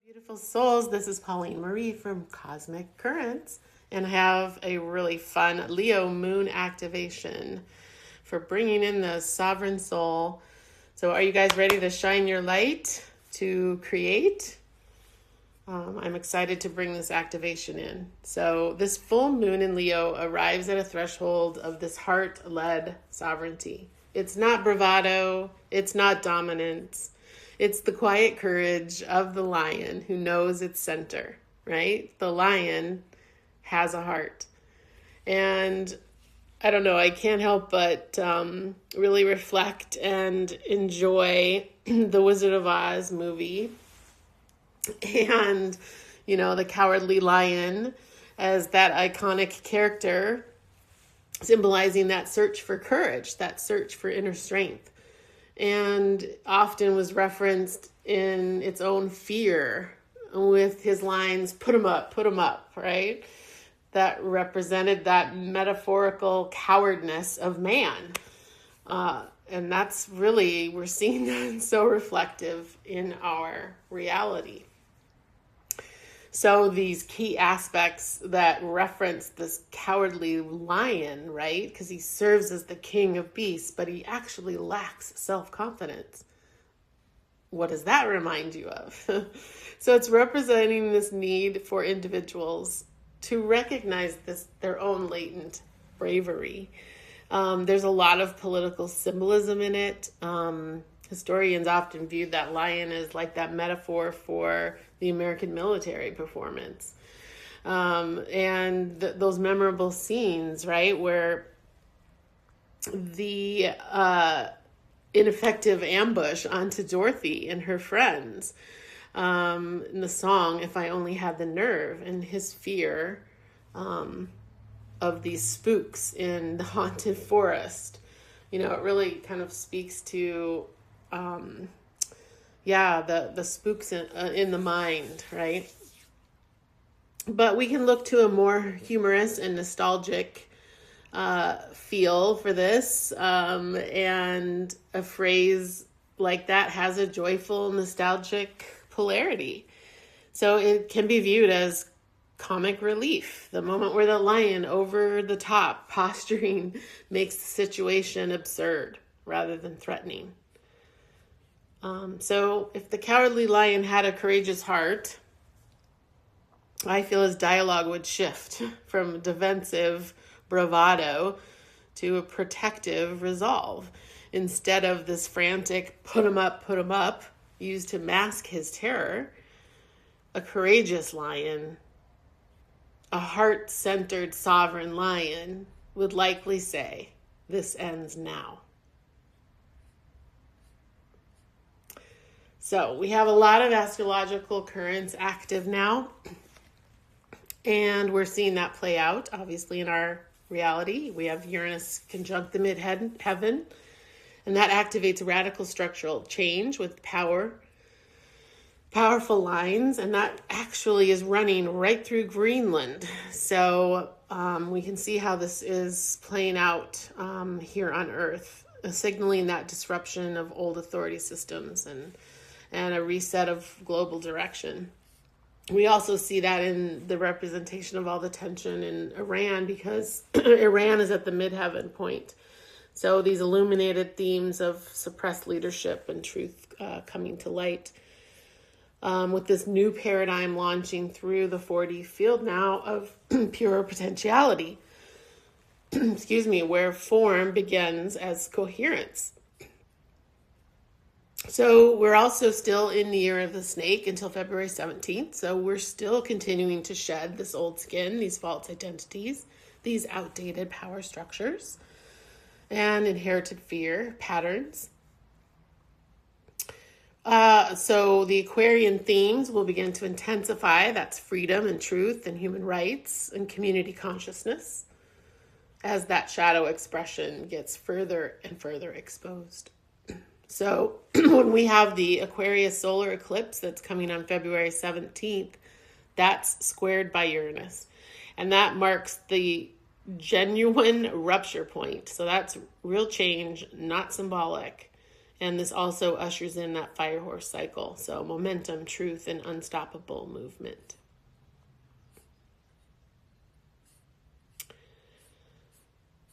Beautiful souls, this is Pauline Marie from Cosmic Currents, and I have a really fun Leo moon activation for bringing in the sovereign soul. So are you guys ready to shine your light to create? I'm excited to bring this activation in. So this full moon in Leo arrives at a threshold of this heart-led sovereignty. It's not bravado, it's not dominance. It's the quiet courage of the lion who knows its center, right? The lion has a heart. And I don't know, I can't help but really reflect and enjoy the Wizard of Oz movie. And, the cowardly lion as that iconic character symbolizing that search for courage, that search for inner strength. And often was referenced in its own fear with his lines, put him up, right? That represented that metaphorical cowardness of man. And that's really, we're seeing that so reflective in our reality. So these key aspects that reference this cowardly lion, right? Because he serves as the king of beasts, but he actually lacks self-confidence. What does that remind you of? So it's representing this need for individuals to recognize their own latent bravery. There's a lot of political symbolism in it. Historians often viewed that lion as like that metaphor for the American military performance. And those memorable scenes, right, where the ineffective ambush onto Dorothy and her friends, in the song, If I Only Had the Nerve, and his fear of these spooks in the haunted forest. It really kind of speaks to the spooks in the mind, right? But we can look to a more humorous and nostalgic feel for this, and a phrase like that has a joyful, nostalgic polarity. So it can be viewed as comic relief, the moment where the lion over the top posturing makes the situation absurd rather than threatening. So if the cowardly lion had a courageous heart, I feel his dialogue would shift from defensive bravado to a protective resolve. Instead of this frantic put him up used to mask his terror, a courageous lion, a heart-centered sovereign lion would likely say, "This ends now." So we have a lot of astrological currents active now, and we're seeing that play out, obviously, in our reality. We have Uranus conjunct the midheaven, and that activates radical structural change with powerful lines, and that actually is running right through Greenland. So we can see how this is playing out here on Earth, signaling that disruption of old authority systems and a reset of global direction. We also see that in the representation of all the tension in Iran, because Iran is at the midheaven point. So these illuminated themes of suppressed leadership and truth coming to light, with this new paradigm launching through the 4D field now of pure potentiality, where form begins as coherence. So we're also still in the year of the snake until February 17th. So we're still continuing to shed this old skin, these false identities, these outdated power structures and inherited fear patterns. So the Aquarian themes will begin to intensify. That's freedom and truth and human rights and community consciousness, as that shadow expression gets further and further exposed. So when we have the Aquarius solar eclipse that's coming on February 17th, that's squared by Uranus. And that marks the genuine rupture point. So that's real change, not symbolic. And this also ushers in that fire horse cycle. So momentum, truth, and unstoppable movement.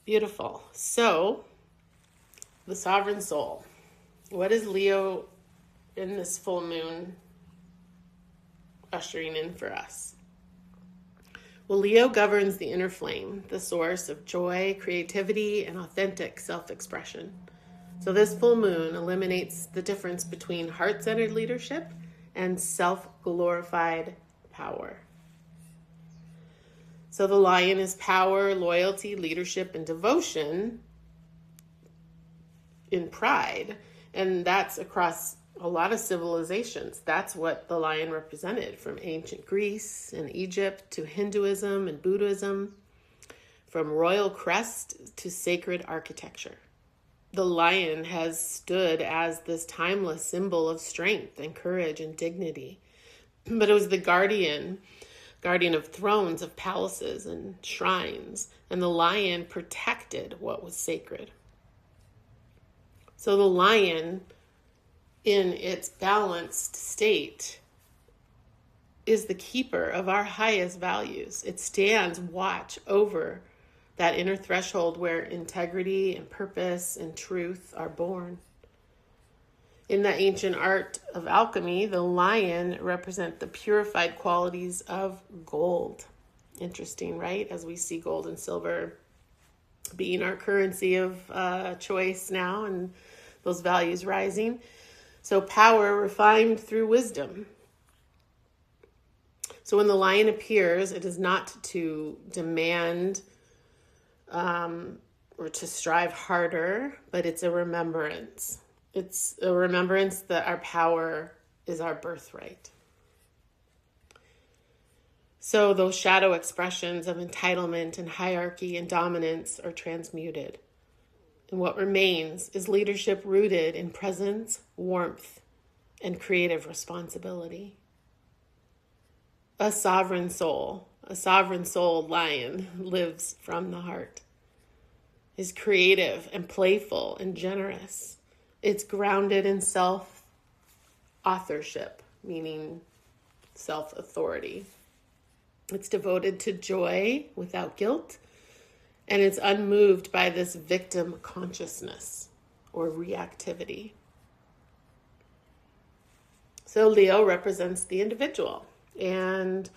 Beautiful. So, the sovereign soul. What is Leo in this full moon ushering in for us? Well, Leo governs the inner flame, the source of joy, creativity, and authentic self-expression. So this full moon eliminates the difference between heart-centered leadership and self-glorified power. So the lion is power, loyalty, leadership, and devotion in pride. And that's across a lot of civilizations. That's what the lion represented, from ancient Greece and Egypt to Hinduism and Buddhism, from royal crest to sacred architecture. The lion has stood as this timeless symbol of strength and courage and dignity. But it was the guardian of thrones, of palaces and shrines, and the lion protected what was sacred. So the lion, in its balanced state, is the keeper of our highest values. It stands watch over that inner threshold where integrity and purpose and truth are born. In the ancient art of alchemy, the lion represents the purified qualities of gold. Interesting, right? As we see gold and silver being our currency of choice now, and those values rising. So power refined through wisdom. So when the lion appears, it is not to demand or to strive harder, but it's a remembrance. It's a remembrance that our power is our birthright. So those shadow expressions of entitlement and hierarchy and dominance are transmuted. And what remains is leadership rooted in presence, warmth, and creative responsibility. A sovereign soul lion lives from the heart, is creative and playful and generous. It's grounded in self-authorship, meaning self-authority. It's devoted to joy without guilt, and it's unmoved by this victim consciousness or reactivity. So Leo represents the individual. And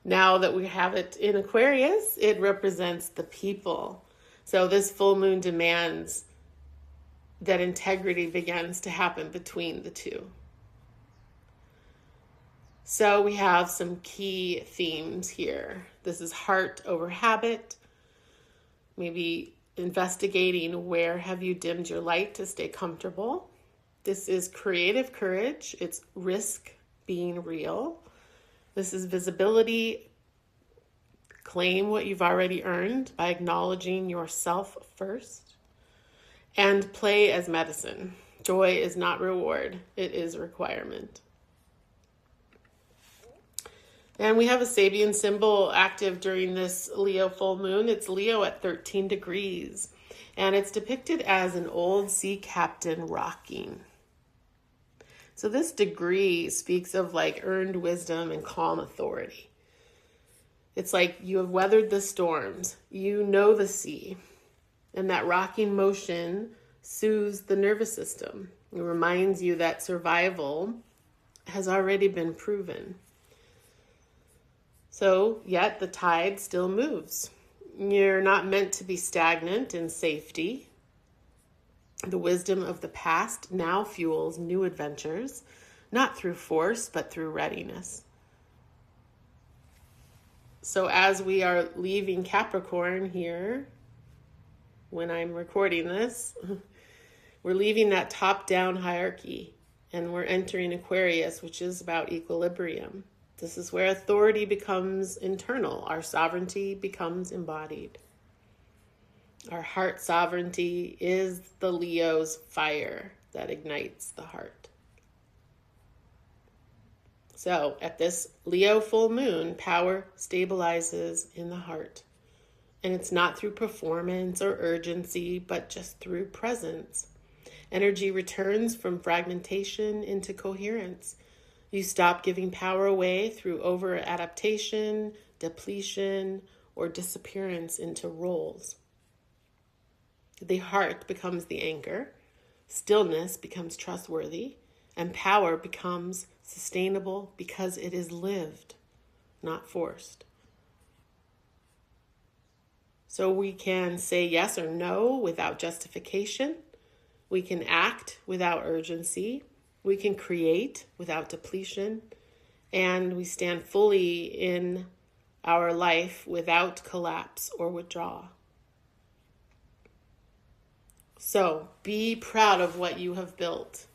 now that we have it in Aquarius, it represents the people. So this full moon demands that integrity begins to happen between the two. So we have some key themes here. This is heart over habit. Maybe investigating where have you dimmed your light to stay comfortable. This is creative courage. It's risk being real. This is visibility. Claim what you've already earned by acknowledging yourself first. And play as medicine. Joy is not reward. It is requirement. And we have a Sabian symbol active during this Leo full moon. It's Leo at 13 degrees. And it's depicted as an old sea captain rocking. So this degree speaks of like earned wisdom and calm authority. It's like you have weathered the storms. You know the sea. And that rocking motion soothes the nervous system. It reminds you that survival has already been proven. So, yet the tide still moves. You're not meant to be stagnant in safety. The wisdom of the past now fuels new adventures, not through force, but through readiness. So as we are leaving Capricorn here, when I'm recording this, we're leaving that top-down hierarchy, and we're entering Aquarius, which is about equilibrium. This is where authority becomes internal. Our sovereignty becomes embodied. Our heart sovereignty is the Leo's fire that ignites the heart. So at this Leo full moon, power stabilizes in the heart. And it's not through performance or urgency, but just through presence. Energy returns from fragmentation into coherence. You stop giving power away through over-adaptation, depletion, or disappearance into roles. The heart becomes the anchor, stillness becomes trustworthy, and power becomes sustainable because it is lived, not forced. So we can say yes or no without justification. We can act without urgency. We can create without depletion. And we stand fully in our life without collapse or withdrawal. So be proud of what you have built.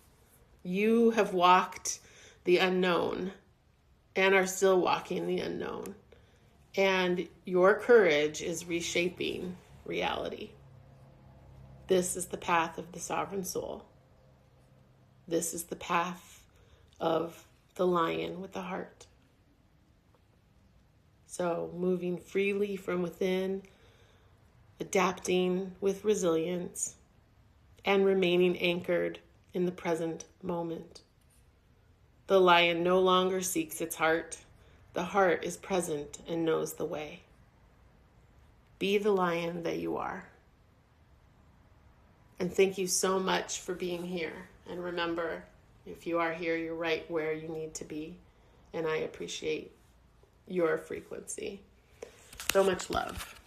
You have walked the unknown and are still walking the unknown. And your courage is reshaping reality. This is the path of the sovereign soul. This is the path of the lion with the heart. So moving freely from within, adapting with resilience, and remaining anchored in the present moment. The lion no longer seeks its heart. The heart is present and knows the way. Be the lion that you are. And thank you so much for being here. And remember, if you are here, you're right where you need to be. And I appreciate your frequency. So much love.